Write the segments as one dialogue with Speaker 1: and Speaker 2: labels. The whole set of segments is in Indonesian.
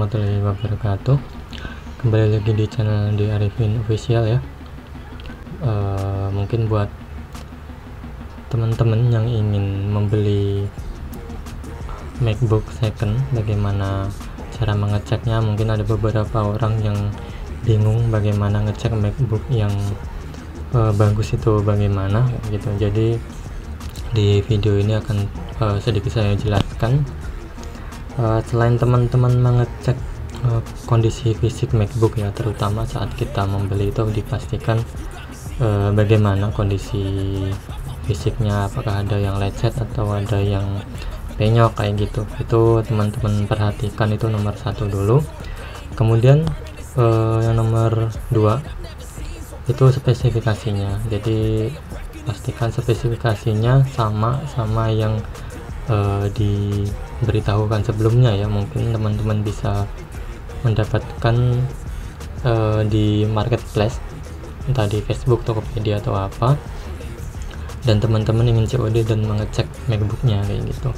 Speaker 1: warahmatullahi wabarakatuh. Kembali lagi di channel di Arifin Official ya. Mungkin buat teman-teman yang ingin membeli MacBook second, bagaimana cara mengeceknya. Mungkin ada beberapa orang yang bingung bagaimana ngecek MacBook yang bagus itu bagaimana gitu. Jadi di video ini akan sedikit saya jelaskan. Selain teman-teman mengecek kondisi fisik MacBook ya, terutama saat kita membeli itu dipastikan bagaimana kondisi fisiknya, apakah ada yang lecet atau ada yang penyok kayak gitu. Itu teman-teman perhatikan, itu nomor satu dulu. Kemudian yang nomor dua itu spesifikasinya. Jadi pastikan spesifikasinya sama yang diberitahukan sebelumnya ya. Mungkin teman-teman bisa mendapatkan di marketplace, entah di Facebook, Tokopedia atau apa, dan teman-teman ingin COD dan mengecek MacBooknya kayak gitu.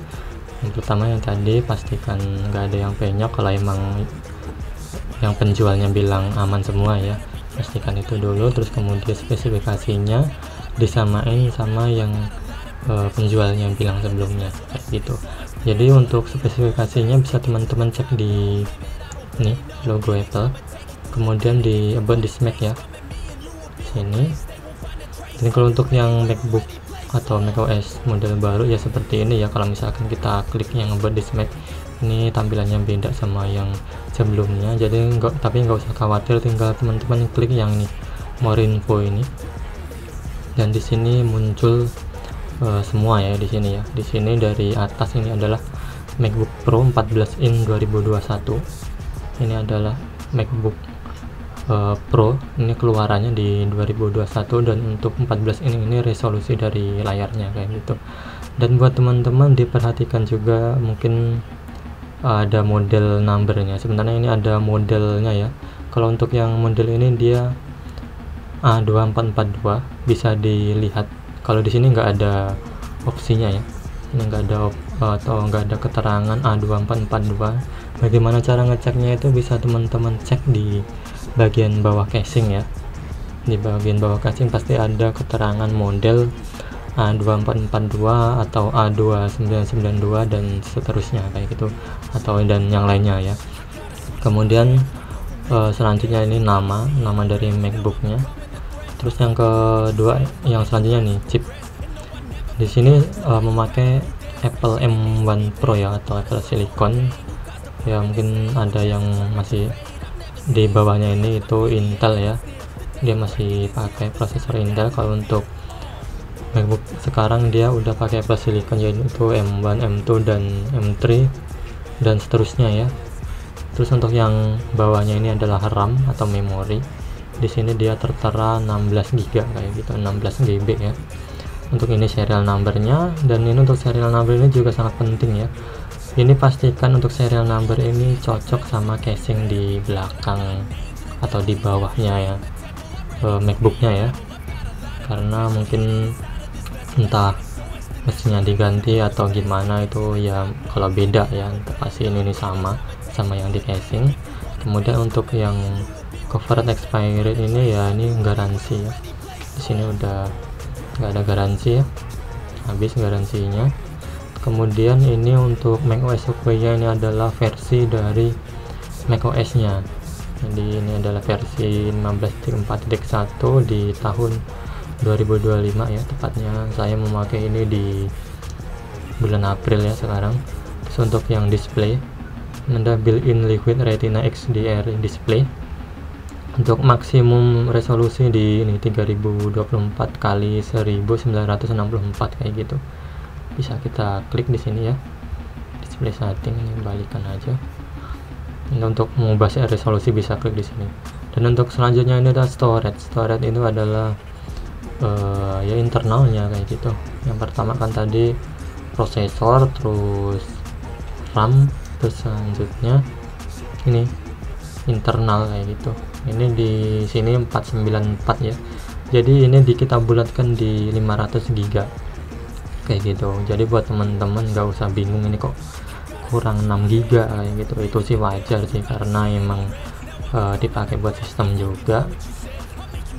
Speaker 1: Yang pertama yang tadi, pastikan nggak ada yang penyok. Kalau emang yang penjualnya bilang aman semua ya, pastikan itu dulu. Terus kemudian spesifikasinya disamain sama yang penjualnya bilang sebelumnya kayak gitu. Jadi untuk spesifikasinya bisa teman-teman cek di ini logo Apple, kemudian di About This Mac ya, sini. Dan kalau untuk yang MacBook atau macOS model baru ya seperti ini ya. Kalau misalkan kita klik yang About This Mac, ini tampilannya beda sama yang sebelumnya. Jadi tapi nggak usah khawatir, tinggal teman-teman klik yang ini More Info ini, dan di sini muncul semua ya di sini ya. Di sini dari atas ini adalah MacBook Pro 14 in 2021. Ini adalah MacBook Pro, ini keluarannya di 2021, dan untuk 14 ini resolusi dari layarnya kayak gitu. Dan buat teman-teman diperhatikan juga, mungkin ada model numbernya. Sebenarnya ini ada modelnya ya. Kalau untuk yang model ini dia A2442, bisa dilihat. Kalau di sini nggak ada opsinya ya, ini nggak ada atau nggak ada keterangan A2442. Bagaimana cara ngeceknya itu bisa teman-teman cek di bagian bawah casing ya. Di bagian bawah casing pasti ada keterangan model A2442 atau A2992 dan seterusnya kayak gitu, atau dan yang lainnya ya. Kemudian selanjutnya ini nama dari MacBooknya. Terus yang kedua, yang selanjutnya nih, chip. Di sini memakai Apple M1 Pro ya, atau Apple Silicon ya. Mungkin ada yang masih di bawahnya ini itu Intel ya, dia masih pakai prosesor Intel. Kalau untuk MacBook sekarang dia udah pakai Apple Silicon, yaitu M1, M2 dan M3 dan seterusnya ya. Terus untuk yang bawahnya ini adalah RAM atau memori. Di sini dia tertera 16 GB kayak gitu, 16 GB ya. Untuk ini serial numbernya, dan ini untuk serial number ini juga sangat penting ya. Ini pastikan untuk serial number ini cocok sama casing di belakang atau di bawahnya ya, MacBooknya ya. Karena mungkin entah mesinnya diganti atau gimana itu ya, kalau beda ya, pasti ini sama yang di casing. Kemudian untuk yang covered expired ini ya, ini garansi ya. Di sini udah nggak ada garansi ya, habis garansinya. Kemudian ini untuk macOS Sequoia, ini adalah versi dari macOS nya. Jadi ini adalah versi 15.4.1 di tahun 2025 ya, tepatnya saya memakai ini di bulan April ya sekarang. Terus untuk yang display, ada built-in Liquid Retina XDR display. Untuk maksimum resolusi di ini 3024 kali 1964 kayak gitu. Bisa kita klik di sini ya, display setting, ini balikan aja. Ini untuk mengubah resolusi bisa klik di sini. Dan untuk selanjutnya ini ada storage itu adalah ya internalnya kayak gitu. Yang pertama kan tadi prosesor, terus RAM, terus selanjutnya ini internal kayak gitu. Ini di sini 494 ya. Jadi ini kita bulatkan di 500 GB kayak gitu. Jadi buat teman-teman nggak usah bingung ini kok kurang 6 GB kayak gitu. Itu sih wajar sih karena emang dipakai buat sistem juga.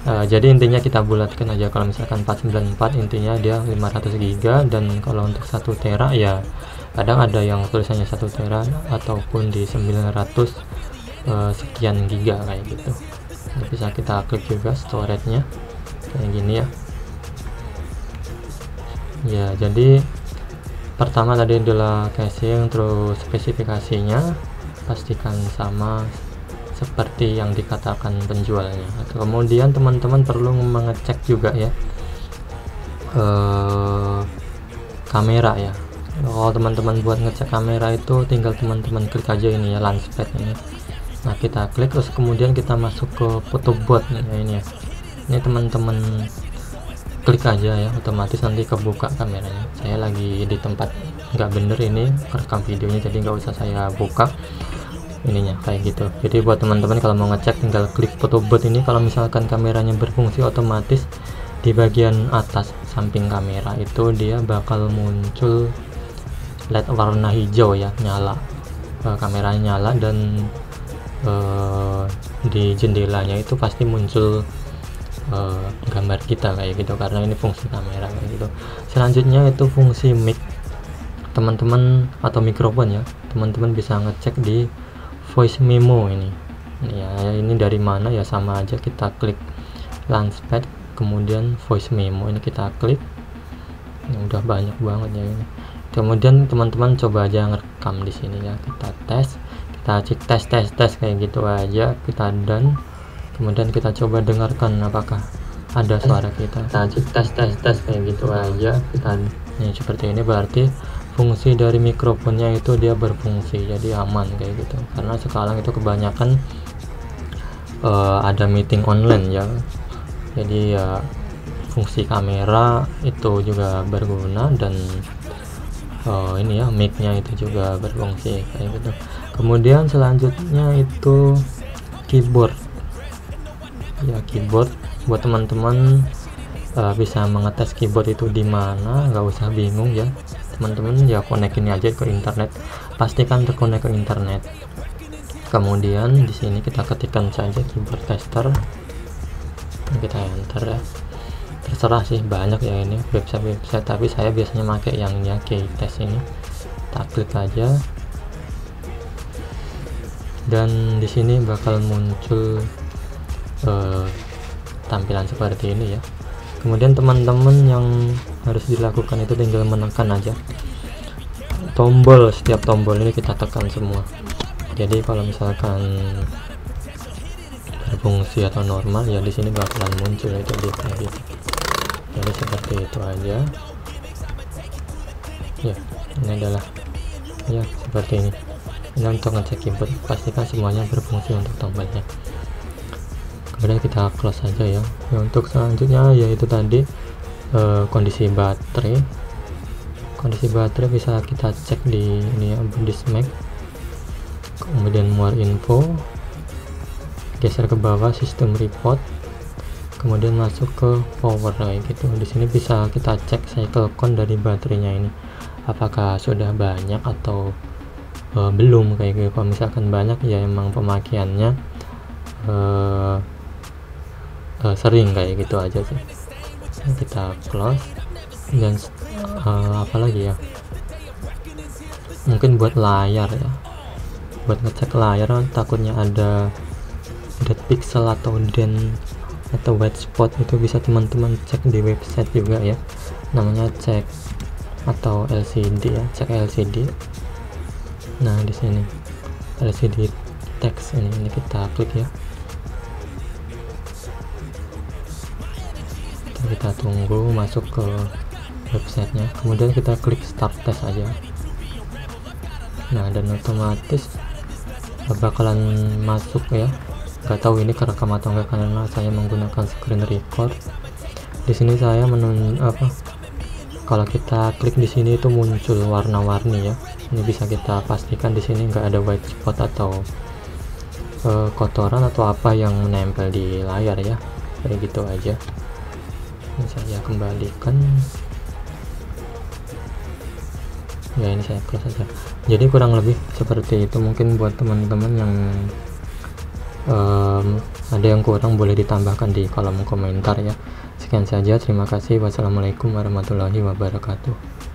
Speaker 1: Jadi intinya kita bulatkan aja, kalau misalkan 494 intinya dia 500 GB, dan kalau untuk 1 tera ya kadang ada yang tulisannya 1 tera ataupun di 900 sekian giga kayak gitu. Jadi bisa kita klik juga storage-nya kayak gini ya. Ya, jadi pertama tadi adalah casing, terus spesifikasinya pastikan sama seperti yang dikatakan penjualnya. Kemudian teman-teman perlu mengecek juga ya kamera ya. Kalau teman-teman buat ngecek kamera itu tinggal teman-teman klik aja ini ya, launchpad ini. Nah, kita klik terus kemudian kita masuk ke photobot ya, ini ya. Ini teman-teman klik aja ya, otomatis nanti kebuka kameranya. Saya lagi di tempat nggak bener ini rekam videonya, jadi nggak usah saya buka ininya kayak gitu. Jadi buat teman-teman kalau mau ngecek tinggal klik photobot ini. Kalau misalkan kameranya berfungsi, otomatis di bagian atas samping kamera itu dia bakal muncul LED warna hijau ya, nyala, kameranya nyala, dan di jendelanya itu pasti muncul gambar kita kayak gitu, karena ini fungsi kamera kayak gitu. Selanjutnya itu fungsi mic teman-teman atau mikrofon ya, teman-teman bisa ngecek di voice memo ini ya. Ini dari mana ya, sama aja, kita klik launchpad kemudian voice memo ini kita klik. Ini udah banyak banget ya ini. Kemudian teman-teman coba aja ngerekam di sini ya, kita tes, kita cek tes kayak gitu aja, kita done. Kemudian kita coba dengarkan apakah ada suara kita cek tes kayak gitu aja, kita ini seperti ini, berarti fungsi dari mikrofonnya itu dia berfungsi, jadi aman kayak gitu. Karena sekarang itu kebanyakan ada meeting online ya, jadi ya fungsi kamera itu juga berguna, dan ini ya mic-nya itu juga berfungsi kayak gitu. Kemudian selanjutnya itu keyboard ya, keyboard buat teman-teman bisa mengetes keyboard itu di mana, nggak usah bingung ya teman-teman, ya connect ini aja ke internet, pastikan terkonek ke internet. Kemudian di sini kita ketikkan saja keyboard tester, kita enter ya. Terserah sih, banyak ya ini website, tapi saya biasanya pakai yang ya Keytest ini. Kita klik aja, dan di sini bakal muncul tampilan seperti ini ya. Kemudian teman-teman yang harus dilakukan itu tinggal menekan aja tombol, setiap tombol ini kita tekan semua. Jadi kalau misalkan berfungsi atau normal ya, di sini bakalan muncul itu di gitu. Jadi seperti itu aja ya. Ini adalah ya seperti ini. Ini untuk ngecek keyboard, pastikan semuanya berfungsi untuk tombolnya. Kemudian kita close saja ya. Untuk selanjutnya yaitu tadi kondisi baterai. Kondisi baterai bisa kita cek di ini ya, Budismac. Kemudian more info, geser ke bawah sistem report, kemudian masuk ke power kayak gitu. Di sini bisa kita cek cycle count dari baterainya ini, apakah sudah banyak atau belum kayak gitu. Kalau misalkan banyak ya emang pemakaiannya sering kayak gitu aja sih. Kita close, dan apa lagi ya, mungkin buat layar ya, buat ngecek layar takutnya ada dead pixel atau den atau white spot, itu bisa teman-teman cek di website juga ya, namanya cek atau LCD ya, cek LCD. Nah di sini LCD text ini kita klik ya, kita tunggu masuk ke websitenya, kemudian kita klik start test aja. Nah dan otomatis bakalan masuk ya. Gak tahu ini kerekam atau enggak karena saya menggunakan screen record. Di sini saya kalau kita klik di sini itu muncul warna-warni ya. Ini bisa kita pastikan di sini enggak ada white spot atau kotoran atau apa yang menempel di layar ya. Kayak gitu aja. Ini saya kembalikan. ya ini saya close aja. Jadi kurang lebih seperti itu. Mungkin buat teman-teman yang ada yang kurang boleh ditambahkan di kolom komentar ya. Sekian saja, terima kasih. Wassalamualaikum warahmatullahi wabarakatuh.